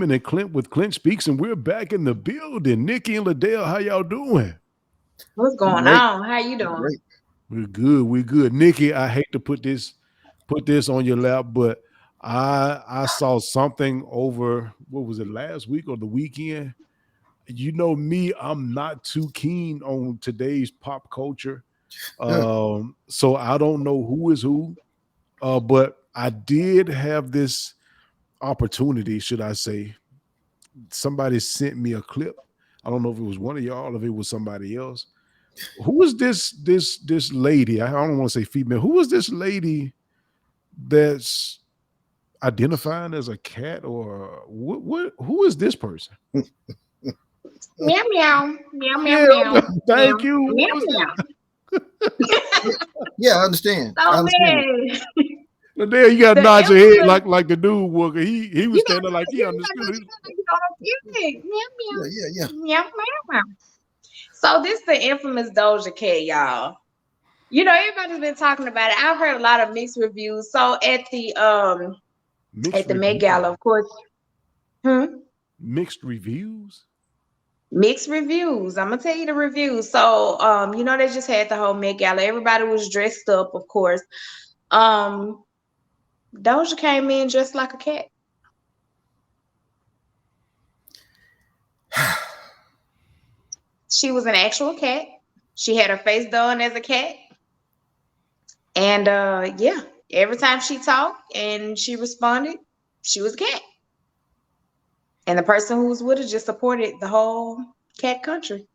Clint and Clint with Clint Speaks, and we're back in the building. Nikki and Liddell, how y'all doing? What's I'm going great. on? How you I'm doing? great. We're good. We're good. Nikki, I hate to put this on your lap, but I saw something over what was it last week or the weekend? You know me, I'm not too keen on today's pop culture. So I don't know who is who. But I did have this opportunity, should I say. Somebody sent me a clip. I don't know if it was one of y'all, if it was somebody else. Who is this lady? I don't want to say female. Who is this lady that's identifying as a cat or what who is this person? Meow meow meow meow Yeah, meow meow thank you. meow What was meow. Yeah, yeah, I understand. So I understand it. man, that? There you got to the nod your head infamous. like the dude was. He was You got standing like he you got understood. you got to Yeah, yeah, yeah. meow meow meow meow. So this is the infamous Doja Cat, y'all. You know everybody's been talking about it. I've heard a lot of mixed reviews. So Mixed at the Met reviews. Gala, of course. Hmm? Mixed reviews. Mixed reviews. I'm gonna tell you the reviews. So, they just had the whole Met Gala. Everybody was dressed up, of course. Um, Doja came in dressed like a cat. She was an actual cat. She had her face done as a cat, and yeah, every time she talked and she responded, she was a cat. And the person who was with her just supported the whole cat country.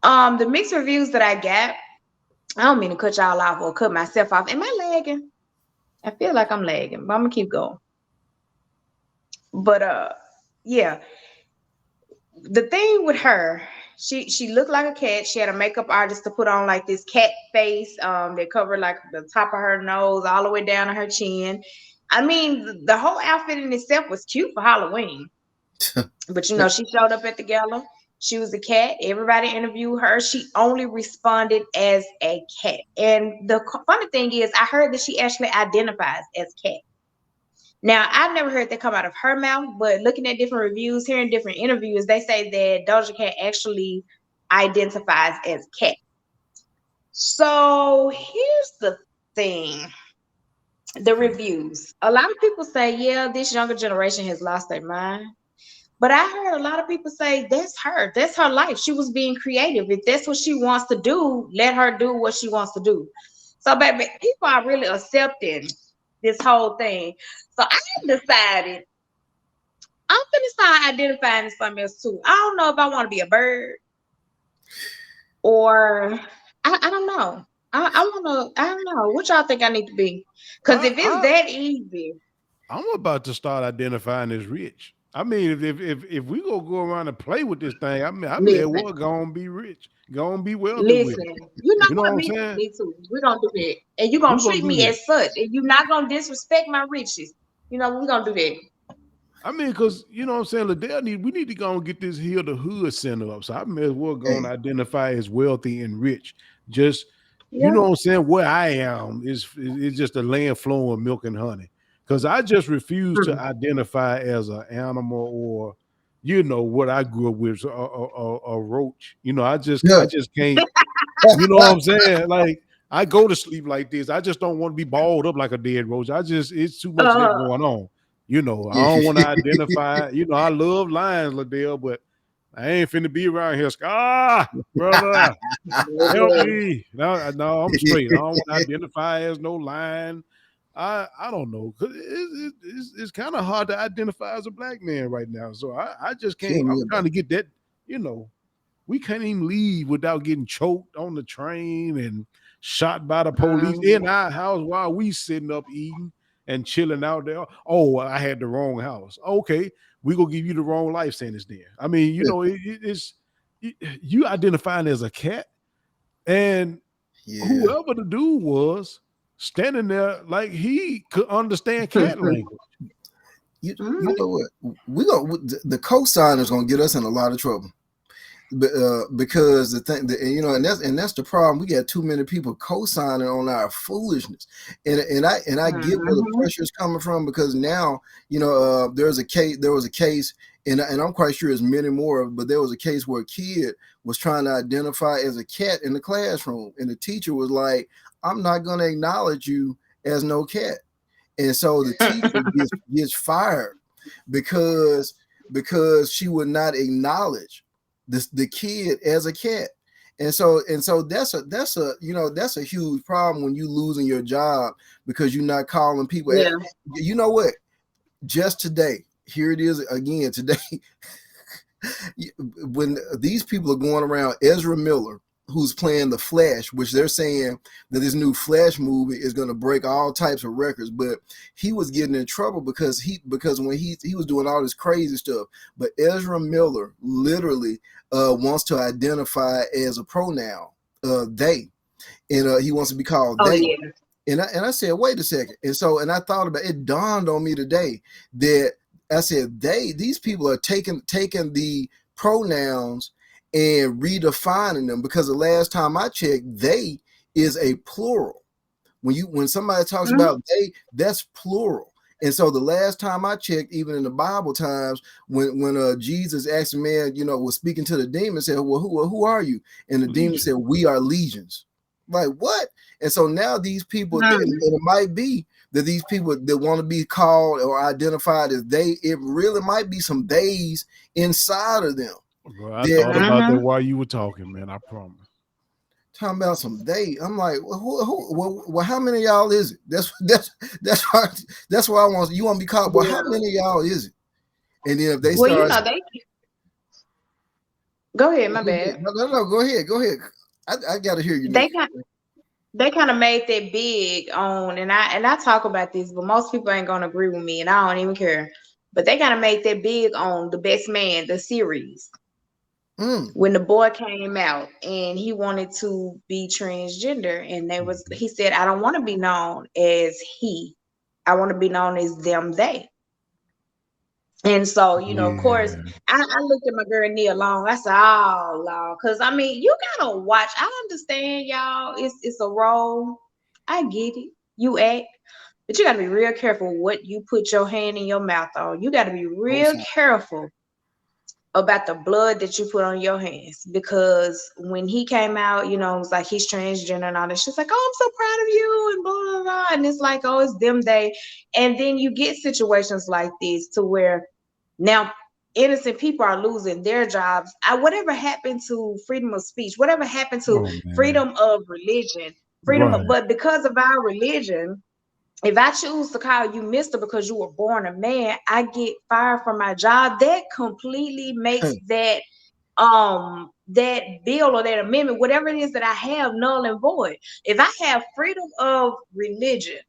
The mixed reviews that I got, I don't mean to cut y'all off or cut myself off. Am I lagging? I feel like I'm lagging, but I'm gonna keep going. But yeah, the thing with her, she looked like a cat. She had a makeup artist to put on like this cat face that covered like the top of her nose all the way down to her chin. I mean, the whole outfit in itself was cute for Halloween. But she showed up at the gala. She was a cat. Everybody interviewed her. She only responded as a cat. And the funny thing is, I heard that she actually identifies as cat. Now, I've never heard that come out of her mouth, but looking at different reviews, hearing different interviews, they say that Doja Cat actually identifies as cat. So here's the thing. The reviews. A lot of people say, yeah, this younger generation has lost their mind. But I heard a lot of people say that's her. That's her life. She was being creative. If that's what she wants to do, let her do what she wants to do. So, baby, people are really accepting this whole thing. So I decided I'm gonna start identifying as something else too. I don't know if I want to be a bird or I don't know. I don't know. What y'all think I need to be? Because I, if it's I that easy, I'm about to start identifying as rich. I mean, if we go around and play with this thing, I may as listen. well go and be rich, go and be wealthy with it. Listen, you know You know what what? I'm Me too, saying? me too. We're gonna do that. And you're gonna We're gonna treat do me that. as such. And you're not gonna disrespect my riches. We're gonna do that. I mean, because you know what I'm saying, Liddell we need to go and get this Heal the Hood center up. So I may as well go and Hey, identify as wealthy and rich. Just you Yeah. know what I'm saying, where I am is just a land flowing milk and honey. Because I just refuse to Hmm. identify as an animal or what I grew up with, a roach. I yeah. just can't. You know what I'm saying? Like I go to sleep like this. I just don't want to be balled up like a dead roach. It's too much of that Uh, going on. I don't want to identify. I love lions, Liddell, but I ain't finna be around here. Brother, help baby. me. No, no, I'm straight. I don't want to identify as no lion. I don't know. 'Cause it's kind of hard to identify as a black man right now. So I just can't. Tell me I'm about trying to get that, you know we can't even leave without getting choked on the train and shot by the police in Um, our house while we sitting up eating and chilling out there. Oh, I had the wrong house. Okay, we gonna give you the wrong life sentence then. I mean, it. you identifying as a cat, and Yeah. whoever the dude was standing there like he could understand cat language. You mhm. know what? The co-signer's gonna get us in a lot of trouble. because the thing that, and that's the problem. We got too many people co-signing on our foolishness, and I get where the Mm-hmm. pressure is coming from, because now there was a case, and I'm quite sure there's many more, but there was a case where a kid was trying to identify as a cat in the classroom, and the teacher was like, "I'm not going to acknowledge you as no cat," and so the teacher gets fired because she would not acknowledge the kid as a cat. And so that's a huge problem when you losing your job because you're not calling people. Yeah. You know what? Just today, here it is again today. When these people are going around, Ezra Miller, who's playing the Flash, which they're saying that this new Flash movie is going to break all types of records, but he was getting in trouble because when he was doing all this crazy stuff. But Ezra Miller literally wants to identify as a pronoun, they, and he wants to be called Oh they. yeah. And I said, wait a second. And I thought about it. It dawned on me today that I said these people are taking the pronouns and redefining them, because the last time I checked, they is a plural. When somebody talks Mm-hmm. about they, that's plural. And so the last time I checked, even in the Bible times, when Jesus asked a man, was speaking to the demon, said, well, who are you? And the demon Legion. said, we are legions. Like, what? And so now these people, Mm-hmm. and it might be that these people that want to be called or identified as they, it really might be some theys inside of them. Bro, I That thought about that while you were talking, man. I promise. talking about some they. I'm like, well, how many of y'all is it? That's why I want you want to be called. Well, how many of y'all is it? And then if they Well, start, they go ahead. My bad. no, go ahead. I got to hear you, They Nick. kind they kind of made that big on, and I talk about this, but most people ain't gonna agree with me, and I don't even care. But they kind of made that big on The Best Man, the series. When the boy came out and he wanted to be transgender, and he said, I don't want to be known as he, I want to be known as them, they. And so, of course, Yeah. I looked at my girl Nia Long. I said, oh Lord, because I mean, you gotta watch. I understand, y'all, it's a role. I get it. You act, but you gotta be real careful what you put your hand in your mouth on. You gotta be real careful about the blood that you put on your hands, because when he came out, it was like he's transgender and all that. She's like, oh, I'm so proud of you, and blah blah blah. And it's like, oh, it's them they. And then you get situations like this to where now innocent people are losing their jobs. Whatever happened to freedom of speech? Whatever happened to freedom of religion? But because of our religion, if I choose to call you Mister because you were born a man, I get fired from my job. That completely makes that bill or that amendment, whatever it is that I have, null and void. If I have freedom of religion,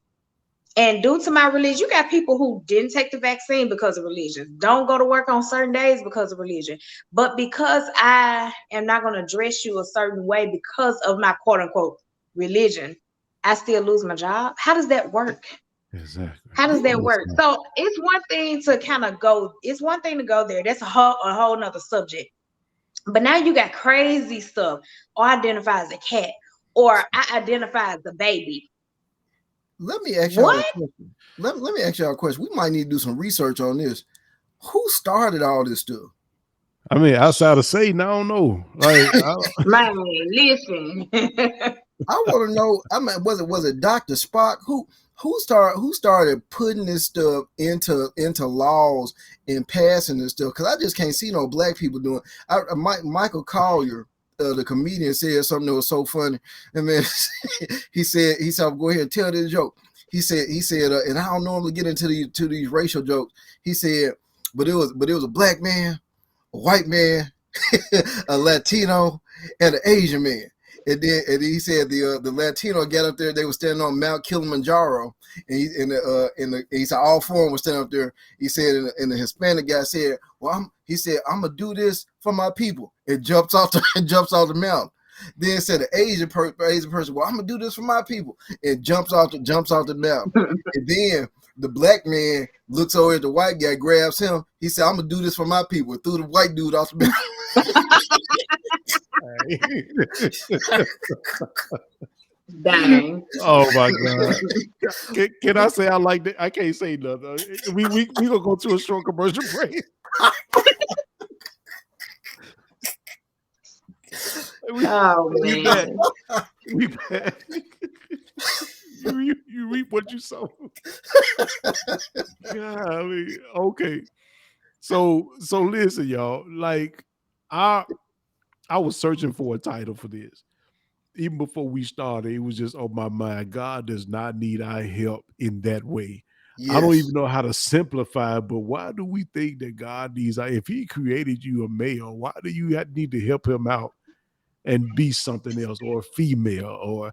and due to my religion, you got people who didn't take the vaccine because of religion, don't go to work on certain days because of religion. But because I am not going to dress you a certain way because of my quote unquote religion, I still lose my job. How does that work? Exactly. How does that work? So it's one thing to kind of go, it's one thing to go there. That's a whole nother subject. But now you got crazy stuff, or identify as a cat, or I identify as a baby. Let me ask y'all a question. Let me ask y'all a question. We might need to do some research on this. Who started all this stuff? I mean, outside of Satan, I don't know. Like, man, listen. I want to know. I mean, was it Dr. Spock who started putting this stuff into laws and passing this stuff? Because I just can't see no black people doing. Michael Collier, the comedian, said something that was so funny. And man, he said, go ahead and tell this joke. He said, and I don't normally get into these racial jokes. He said, but it was a black man, a white man, a Latino, and an Asian man. And then he said the Latino got up there. They were standing on Mount Kilimanjaro, and he said all four of them were standing up there. He said, and the Hispanic guy said, "Well, I'm gonna do this for my people." It jumps off the mountain. Then said the Asian person, "Well, I'm gonna do this for my people." It jumps off the mountain. And then the black man looks over at the white guy, grabs him. He said, "I'm gonna do this for my people." And threw the white dude off the mountain. Dang. Oh my God. Can I say I like that? I can't say nothing. We gonna go to a short commercial break. We Oh we back. man. We back. You reap what you sow. Golly. Okay. So listen, y'all. Like I I was searching for a title for this. Even before we started, it was just on my mind. God does not need our help in that way. I don't Yes. even know how to simplify it, but why do we think that God needs our, if he created you a male, why do you need to help him out and be something else or a female? Or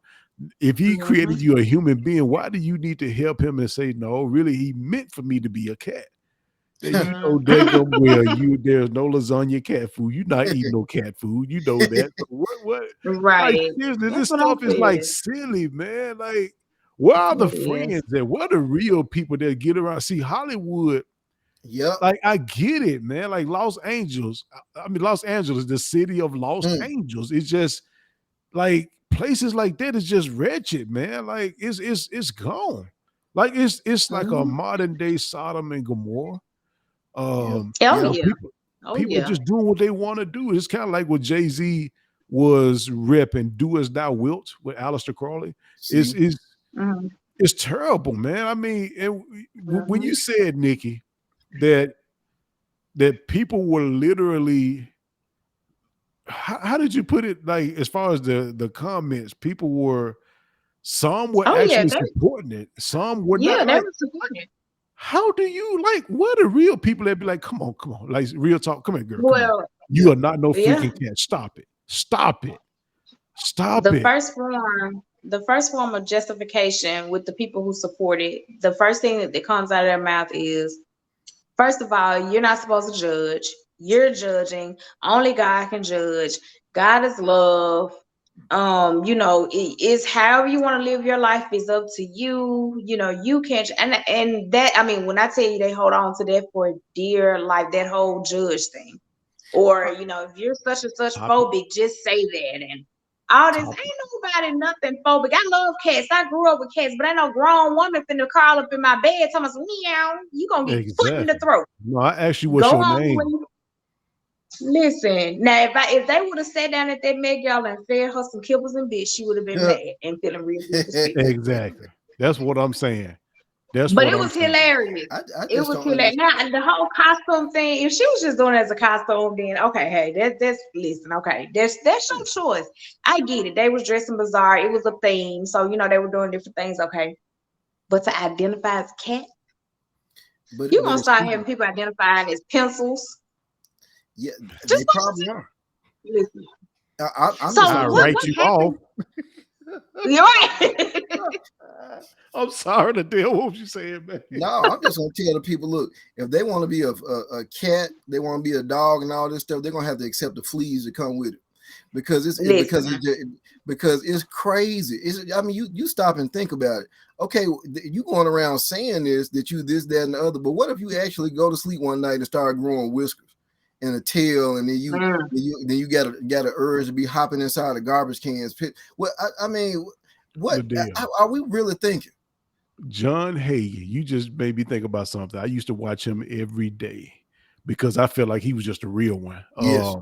if he Hmm. created you a human being, why do you need to help him and say, no, really, he meant for me to be a cat? That you know daggum well there's no lasagna cat food. You're not eating no cat food. You know that. So what like Right. seriously, That's this what I'm stuff is like saying. silly, man. Like, where are the It is. friends and what are the real people that get around? See, Hollywood, Yep. like I get it, man. Like Los Angeles, I mean Los Angeles, the city of lost Mm. angels. It's just like places like that is just wretched, man. Like it's gone. Like it's like a Hmm. modern day Sodom and Gomorrah. Yep. Oh Yep. Where yeah. Oh people are yeah. just doing what they want to do. It's kind of like what Jay-Z was repping, "Do as thou wilt" with Aleister Crowley. Is See? is Hmm. it's terrible, man. I mean, when Hmm. you said, Nikki, that people were literally, how did you put it? Like as far as the comments, people were, some were Oh yeah. actually They, supporting it, some were yeah. not. They Like, were supporting it. how do you, like, what are real people that be like, come on, like real talk, come here, girl, come on. Well, You Yep. are not no yeah. freaking cat. Stop it. Stop it. Stop The it. first form, the first form of justification with the people who support it, the first thing that comes out of their mouth is, first of all, you're not supposed to judge. You're judging. Only God can judge. God is love. It is however you want to live your life is up to you. You can't, and that, I mean, when I tell you they hold on to that for dear life, that whole judge thing. Or, if you're such and such Stop it. phobic, just say that. And all this, Stop it. ain't nobody nothing phobic. I love cats. I grew up with cats, but ain't no grown woman finna crawl up in my bed telling us, meow, you gonna get foot in the Exactly. throat. No, I asked you what's Go your on when name. you listen. Now, if they would have sat down at that Meg y'all and fed her some kibbles and bits, she would have been mad and feeling real disrespectful. Exactly. That's what I'm saying. That's But what it I'm was saying. hilarious. I It just was don't hilarious. understand. Now the whole costume thing, if she was just doing it as a costume, then okay, hey, that's listen, okay. That's your choice. I get it. They was dressing bizarre. It was a theme. So, they were doing different things, okay. But to identify as a cat, you're But gonna it's start stupid. having people identifying as pencils. Yeah, Just they probably are. listen. I'm just So I gonna what tell. write what you off. happened? You're right. I'm sorry to deal with what you saying, man. No, I'm just gonna tell the people, look, if they want to be a cat, they want to be a dog and all this stuff, they're gonna have to accept the fleas that come with it. Because Listen. because it's crazy. I mean, you stop and think about it. Okay, you going around saying that you this, that, and the other, but what if you actually go to sleep one night and start growing whiskers and a tail, and then Mm. you got an urge to be hopping inside the garbage cans pit? Well, I mean, what The deal. are we really thinking? John Hagen, you just made me think about something. I used to watch him every day because I felt like he was just a real one. Yes.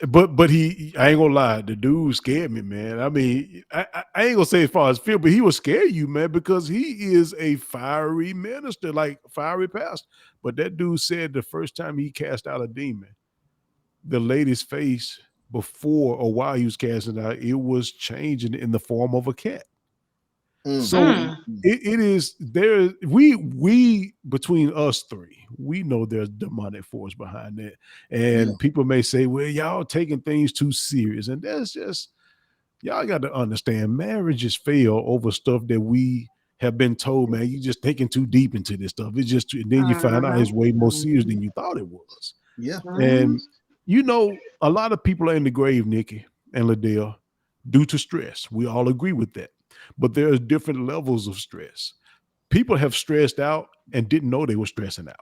But I ain't gonna lie, the dude scared me, man. I mean, I ain't gonna say as far as fear, but he will scare you, man, because he is a fiery minister, like fiery pastor. But that dude said the first time he cast out a demon, the lady's face before or while he was casting out, it was changing in the form of a cat. Mm, So mm, Mm. mm. it is there. We between us three, we know there's demonic force behind that, Yeah. and people may say, "Well, y'all taking things too serious," and that's just, y'all got to understand. Marriages fail over stuff that we have been told. Man, you just thinking too deep into this stuff. It's just, and then you find out Mhm. it's way more serious Mhm. than you thought it was. Yeah. Mhm. And a lot of people are in the grave, Nikki and Liddell, due to stress. We all agree with that. But there's different levels of stress. People have stressed out and didn't know they were stressing out.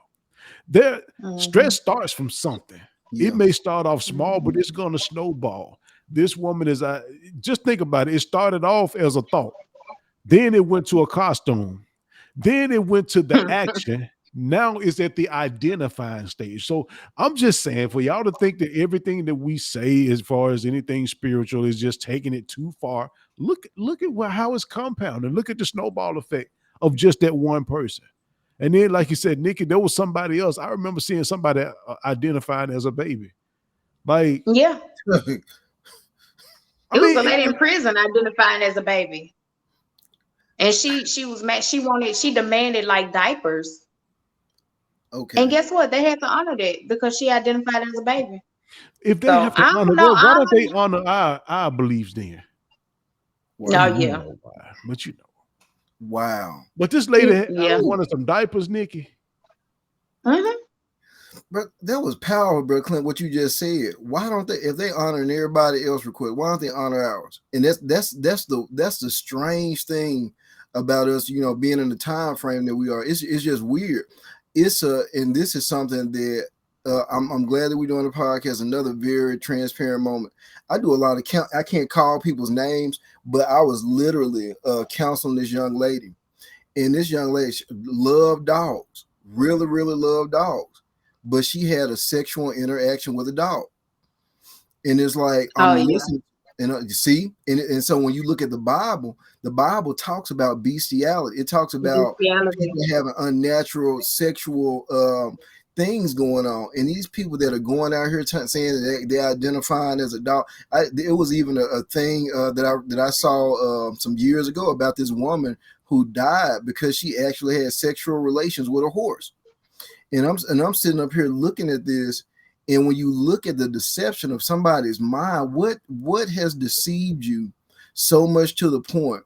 Their Mhm. stress starts from something. It Yeah. may start off small, but Mhm. it's going to snowball. This woman is, just think about it. It started off as a thought, then it went to a costume, then it went to the action. Now it's at the identifying stage. So I'm just saying, for y'all to think that everything that we say as far as anything spiritual is just taking it too far, look at how it's compounded. Look at the snowball effect of just that one person. And then, like you said, Nikki, there was somebody else. I remember seeing somebody identified as a baby. Like, Yeah, I it was mean, a lady in prison identifying as a baby, and she was mad. She demanded like diapers, and Okay. guess what? They had to honor that because she identified as a baby. if they So have to I honor don't know. that, why don't they honor our beliefs then? I No, Wow. mean, we yeah, know why, but you know. Wow. But this lady yeah. Ooh. wanted some diapers, Nikki. Hmm. But that was power, bro, Clint. What you just said. Why don't they, if they honoring everybody else request, why don't they honor ours? And that's the strange thing about us, being in the time frame that we are. It's just weird. And this is something that I'm glad that we're doing the podcast. Another very transparent moment. I do a lot of I can't call people's names, but I was literally counseling this young lady, and this young lady loved dogs, really, really loved dogs, but she had a sexual interaction with a dog. And it's like, Oh I'm yeah. listening, and you see, and so when you look at the Bible talks about bestiality. It talks about Bestiality. people having unnatural sexual things going on, and these people that are going out here saying that they're identifying as a dog. It was even a thing that I saw some years ago about this woman who died because she actually had sexual relations with a horse. And I'm sitting up here looking at this, and when you look at the deception of somebody's mind, what has deceived you so much to the point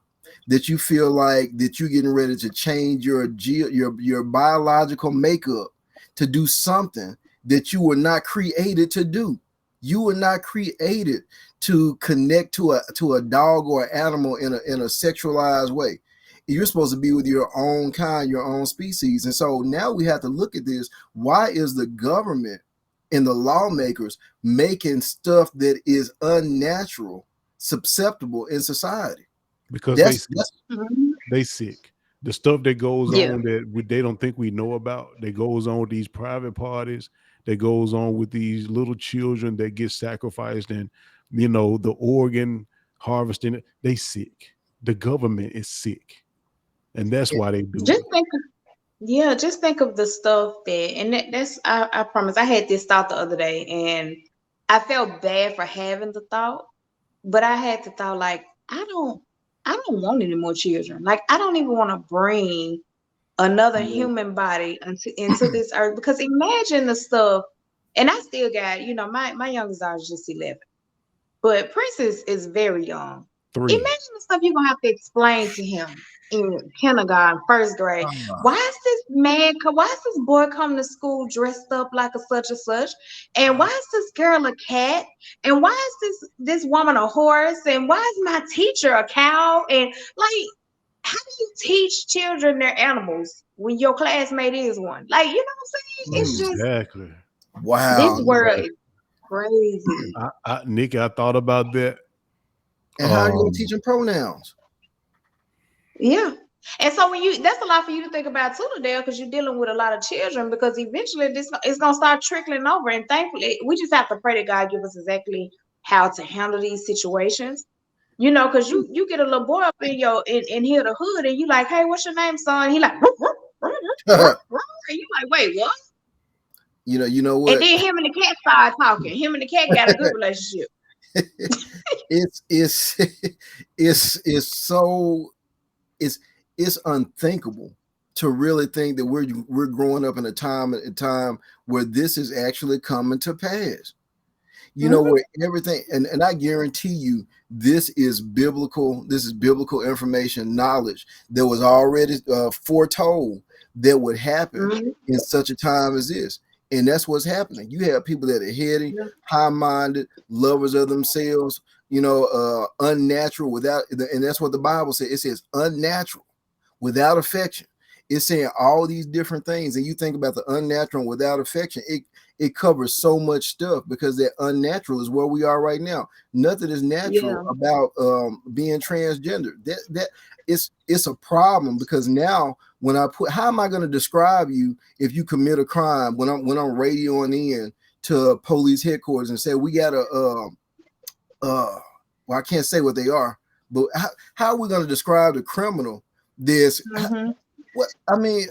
that you feel like that you're getting ready to change your biological makeup to do something that you were not created to do. You were not created to connect to a dog or an animal in a sexualized way. You're supposed to be with your own kind, your own species. And so now we have to look at this. Why is the government and the lawmakers making stuff that is unnatural susceptible in society? Because That's Mhm. they sick. The stuff that goes Yeah. on that they don't think we know about, that goes on with these private parties, that goes on with these little children that get sacrificed, and the organ harvesting. They sick. The government is sick, and that's why they do Just it. think. Yeah, just think of the stuff and that's I promise I had this thought the other day, and I felt bad for having the thought, but I had the thought like I don't want any more children. Like I don't even want to bring another human body into this earth, because imagine the stuff. And I still got, my youngest daughter is just 11, but Prince is very young. 3. Imagine the stuff you're gonna have to explain to him in kindergarten, first grade. Why is this why is this boy coming to school dressed up like a such and such? And why is this girl a cat? And why is this woman a horse? And why is my teacher a cow? And like, how do you teach children their animals when your classmate is one? Like, you know what I'm saying? It's just Exactly. this wow. world Exactly. is crazy. Nikki, I thought about that. And how are you gonna Um, teach them pronouns? Yeah. And so when that's a lot for you to think about too, Dale, because you're dealing with a lot of children, because eventually this it's gonna start trickling over. And thankfully, we just have to pray that God give us exactly how to handle these situations. Because you get a little boy up in here the hood, and you like, hey, what's your name, son? He like, and you like, wait, what? You know And what? then him and the cat start talking. Him and the cat got a good relationship. it's it's so it's it's unthinkable to really think that we're growing up in a time where this is actually coming to pass. Mhm. Where everything, and I guarantee you this is biblical information, knowledge that was already foretold that would happen Mhm. in such a time as this. And that's what's happening. You have people that are heady, high-minded, lovers of themselves, unnatural without, and that's what the Bible says. It says unnatural without affection. It's saying all these different things, and you think about the unnatural and without affection. it covers so much stuff because that unnatural is where we are right now. Nothing is natural Yeah. about being transgender. That it's a problem because now when I put, how am I going to describe you if you commit a crime when I'm radioing in to police headquarters and say we got a well, I can't say what they are, but how are we going to describe the criminal? This Mm-hmm. what I mean,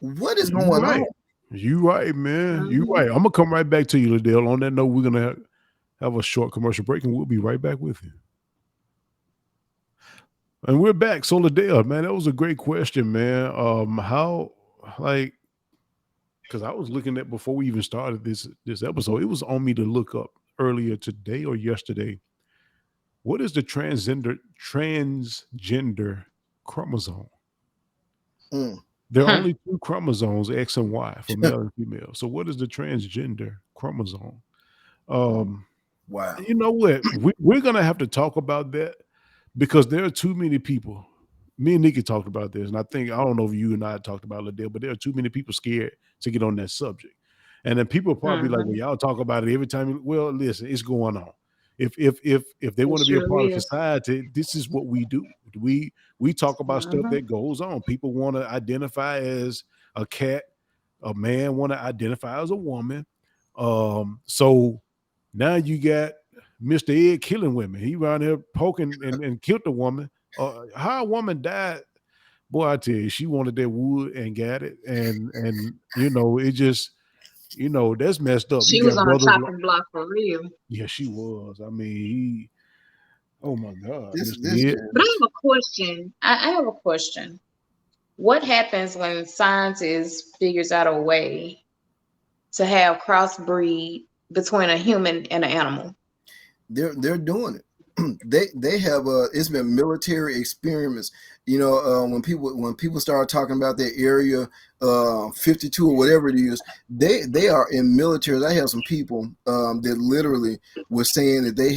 what is You going on? right. You right, man. You Mm-hmm. right. I'm gonna come right back to you, Liddell. On that note, we're gonna have a short commercial break, and we'll be right back with you. And we're back. So, Liddell, man, that was a great question, man. How, like, because I was looking at before we even started this episode, it was on me to look up earlier today or yesterday. What is the transgender chromosome? Mm. There are Hmm. only two chromosomes, X and Y, for male and female. So, what is the transgender chromosome? Um, Wow. you know what? We're gonna have to talk about that because there are too many people. Me and Nikki talked about this, and I don't know if you and I talked about it, Liddell, but there are too many people scared to get on that subject. And then people are probably like, "Well, Mm-hmm. y'all talk about it every time." Well, listen, it's going on. If they It want to be a sure part of is. society, this is what we do. We talk about stuff Mm-hmm. that goes on. People want to identify as a cat. A man want to identify as a woman. So now you got Mr. Ed killing women. He around here poking and killed the woman. How a woman died, boy, I tell you, she wanted that wood and got it. And it just, that's messed up. You She was got on a brothers like, chopping block for real. yeah, she was. I mean, oh my God, Mr. This Ed. But I generation. have a question. I have a question. What happens when scientists figures out a way to have crossbreed between a human and an animal? They're doing it. They have it's been military experiments. When people start talking about that area 52 or whatever it is, they are in militaries. I have some people that literally were saying that they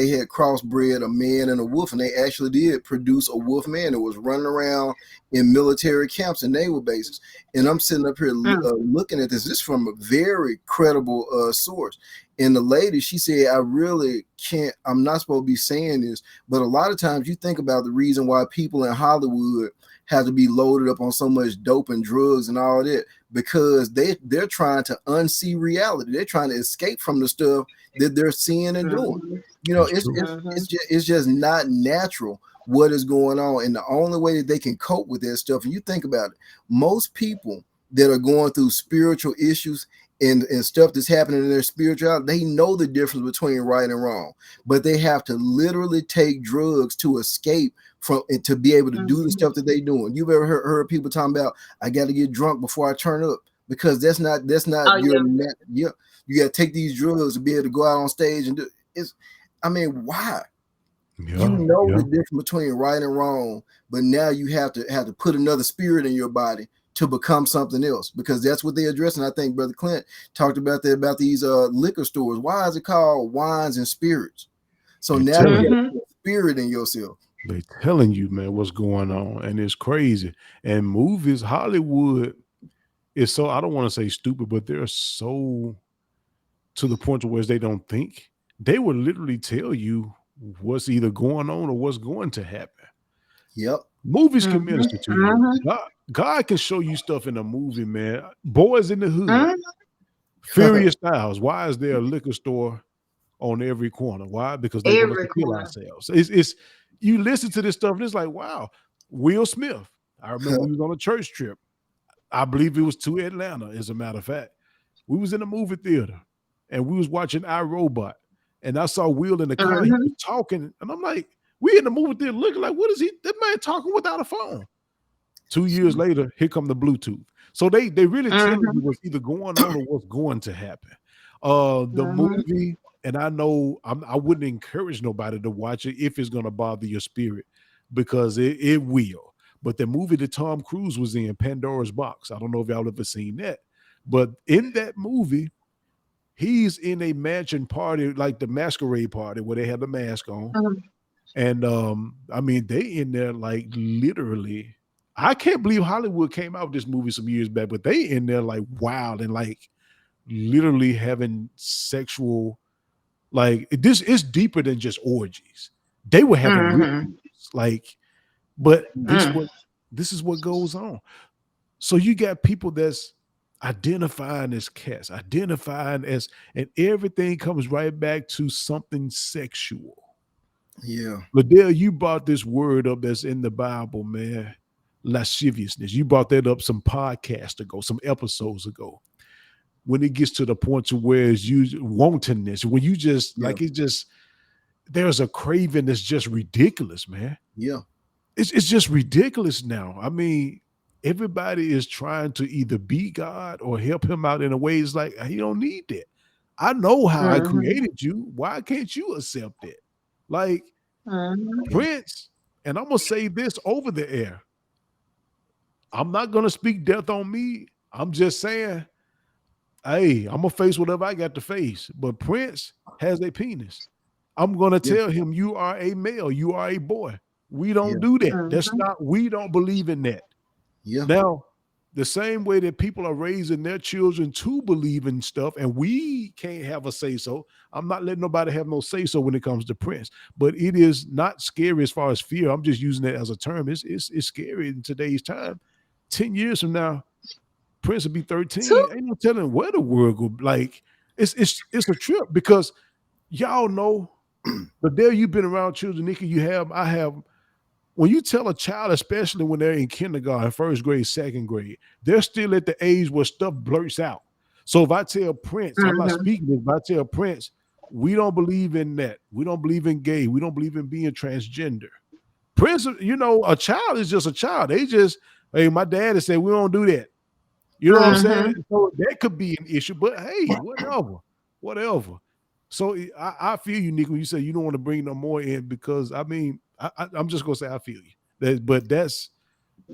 had crossbred a man and a wolf, and they actually did produce a wolf man that was running around in military camps and naval bases. And I'm sitting up here Mm. looking at this. This is from a very credible source. And the lady, she said, I really can't, I'm not supposed to be saying this, but a lot of times you think about the reason why people in Hollywood have to be loaded up on so much dope and drugs and all that, because they're trying to unsee reality. They're trying to escape from the stuff that they're seeing and doing. Mm-hmm. You know, That's it's true. it's Mm-hmm. it's just not natural what is going on. And the only way that they can cope with that stuff, and you think about it, most people that are going through spiritual issues and stuff that's happening in their spirituality, they know the difference between right and wrong, but they have to literally take drugs to escape from and to be able to do the Mm-hmm. stuff that they doing. You've ever heard people talking about, I got to get drunk before I turn up, because that's not Oh your yeah. yeah, you got to take these drugs to be able to go out on stage and do it's I mean, why? You Yeah, know the yeah. difference between right and wrong, but now you have to put another spirit in your body to become something else, because that's what they address. And I think Brother Clint talked about that, about these liquor stores. Why is it called wines and spirits? So They now you telling got you. to Mm-hmm. put a spirit in yourself. They telling you, man, what's going on. And it's crazy. And movies, Hollywood is so, I don't want to say stupid, but they're so to the point to where they don't think. They will literally tell you what's either going on or what's going to happen. Yep. Movies can Mm-hmm. minister to you. Mm-hmm. God can show you stuff in a movie, man. Boys in the Hood, Mm-hmm. Furious Styles. Why is there a liquor store on every corner? Why? Because they want us Every to kill corner. ourselves. It's you listen to this stuff and it's like, wow. Will Smith. I remember we was on a church trip. I believe it was to Atlanta, as a matter of fact. We was in a movie theater and we was watching iRobot. And I saw Will in the car. He was Mm-hmm. talking, and I'm like, we in the movie theater looking like, what is he? That man talking without a phone. 2 years later, here come the Bluetooth. So they really telling you Mm-hmm. what's either going on or what's going to happen. The Mm-hmm. movie, and I know I wouldn't encourage nobody to watch it if it's going to bother your spirit, because it will. But the movie that Tom Cruise was in, Pandora's Box, I don't know if y'all ever seen that, but in that movie, he's in a mansion party, like the masquerade party where they have the mask on. And I mean, they in there like literally. I can't believe Hollywood came out with this movie some years back, but they in there like wild and like literally having sexual, like this is deeper than just orgies. They were having Mm-hmm. rituals, like, but Mm. this is what goes on. So you got people that's identifying as cats, identifying as, and everything comes right back to something sexual. Yeah. Liddell, you brought this word up that's in the Bible, man. Lasciviousness. You brought that up some podcasts ago, some episodes ago. When it gets to the point to where it's you wantonness, when you just Yeah. like it just there's a craving that's just ridiculous, man. Yeah. It's just ridiculous now. I mean, everybody is trying to either be God or help him out in a way. It's like he don't need that. I know how I Mm-hmm. created you. Why can't you accept it? Like Mm-hmm. Prince, and I'm gonna say this over the air. I'm not gonna speak death on me. I'm just saying, hey, I'm gonna face whatever I got to face. But Prince has a penis. I'm gonna Yeah. tell him you are a male, you are a boy. We don't Yeah. do that. That's Mm-hmm. not, we don't believe in that. Yeah. Now, the same way that people are raising their children to believe in stuff, and we can't have a say so. I'm not letting nobody have no say so when it comes to Prince, but it is not scary as far as fear. I'm just using that as a term. It's scary in today's time. 10 years from now, Prince will be Two. 13. Ain't no telling where the world go. Like it's a trip because y'all know. But there you've been around children, Nikki. I have, when you tell a child, especially when they're in kindergarten, first grade, second grade, they're still at the age where stuff blurts out. So if I tell Prince, I'm not Mm-hmm. speaking this, if I tell Prince, we don't believe in that. We don't believe in gay. We don't believe in being transgender. Prince, a child is just a child. They just, hey, my dad has said we don't do that. You know what I'm saying? Mm-hmm. So that could be an issue, but hey, whatever, whatever. So I feel you, Nick, when you say you don't want to bring no more in because I mean, I'm just gonna say I feel you. But that's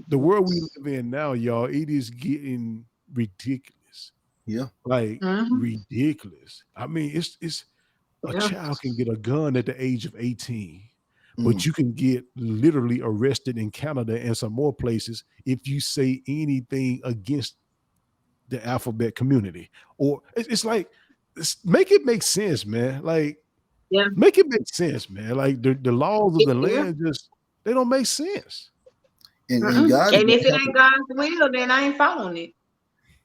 the world we live in now, y'all. It is getting ridiculous, Yeah. like Mm-hmm. ridiculous. I mean, it's a Yeah. child can get a gun at the age of 18, but Mm. you can get literally arrested in Canada and some more places if you say anything against the alphabet community. Or it's like make it make sense, man. Like Yeah. make it make sense, man. Like the laws of the Yeah. land just they don't make sense. And Mm-mm. God is And if gonna it have to. ain't God's will, then I ain't following it.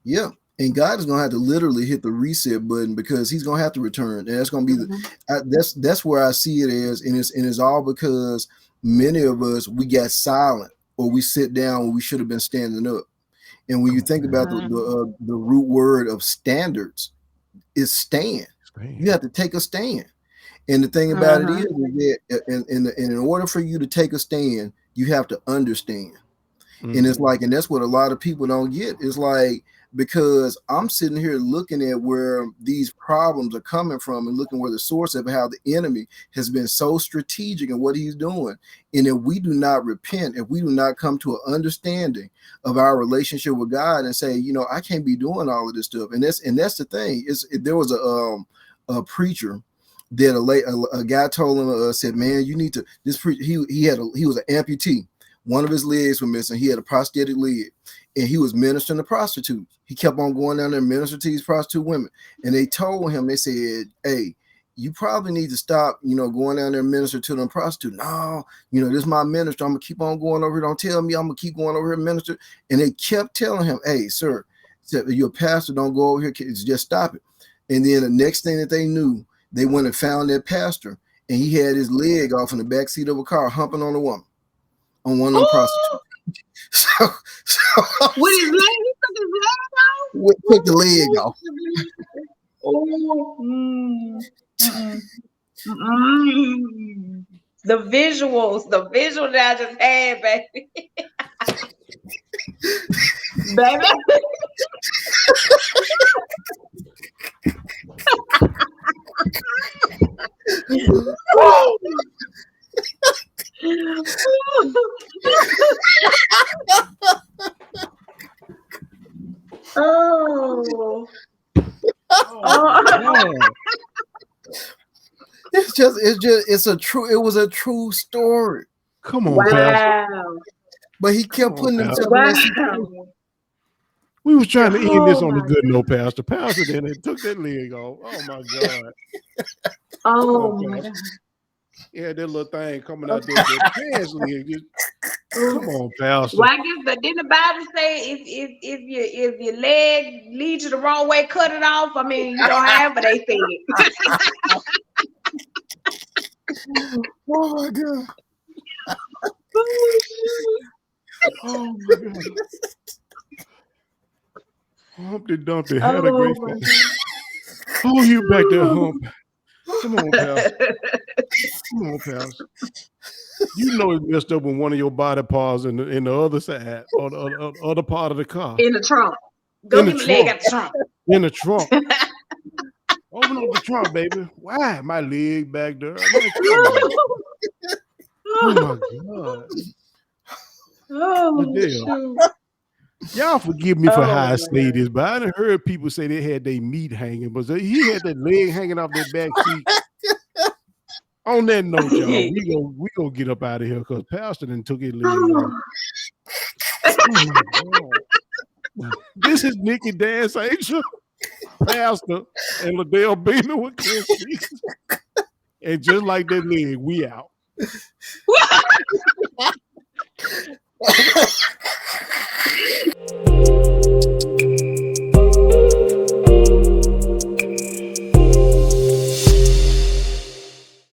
Yeah. And God is gonna have to literally hit the reset button because He's gonna have to return, and that's gonna be the. Mm-hmm. That's where I see it as, and it's all because many of us we got silent or we sit down when we should have been standing up. And when Come you on, think man. about the root word of standards is stand. You Stand. have to take a stand. And the thing about it Mm-hmm. is that in order for you to take a stand, you have to understand. And it's Mm-hmm. like, and that's what a lot of people don't get. It's like, because I'm sitting here looking at where these problems are coming from and looking where the source of how the enemy has been so strategic in what he's doing. And if we do not repent, if we do not come to an understanding of our relationship with God and say, I can't be doing all of this stuff. And that's the thing. There was a preacher that a guy told him, said, man, you need to he was an amputee. One of his legs was missing. He had a prosthetic leg, and he was ministering to prostitutes. He kept on going down there and ministering to these prostitute women. And they told him, they said, hey, you probably need to stop, going down there and minister to them prostitutes. No, this is my minister. I'm gonna keep on going over here. Don't tell me I'm gonna keep going over here and minister. And they kept telling him, hey, sir, your pastor, don't go over here. Just stop it. And then the next thing that they knew, they went and found that pastor, and he had his leg off in the back seat of a car, humping on a woman, on one of them Oh, prostitutes. So, with his leg, he took his leg off. took the leg off. Oh, mm-mm. Mm-mm. The visual that I just had, baby. Baby. Oh. Oh Oh. man. It was a true story. Come on, Pastor. Wow. But he Come kept on putting now. himself in that situation. Wow. We was trying to end this Oh on a my good God. note, Pastor. Pastor then it took that leg off. Oh my God. Come on, Oh my Pastor. God. Yeah, that little thing coming out that pants leg. Just come Oh. on, Pastor. Well, I guess but didn't the Bible say if your leg leads you the wrong way, cut it off? I mean, you know, however they say it. Oh my God. Oh, shoot. Oh my God. Humpty Dumpty had a Oh great my fall. Oh, you back there, hump. Come on, Pastor. God. Come on, Pastor. You know it messed up with one of your body parts in the other side or the other part of the car. In the trunk. In Go the get my leg trunk. out the trunk. In the trunk. Open up the trunk, baby. Why? My leg back there. Man, come on. Oh my God. Oh Adele. shoot. Y'all forgive me for Oh how I my say God. this, but I done heard people say they had their meat hanging, but he had that leg hanging off their back seat. On that note, y'all, we gonna get up out of here because Pastor done took his leg off. Oh my God. This is Nikki Dance Angel, Pastor, and Liddell Beamer with Clint Speaks. And just like that leg, we out.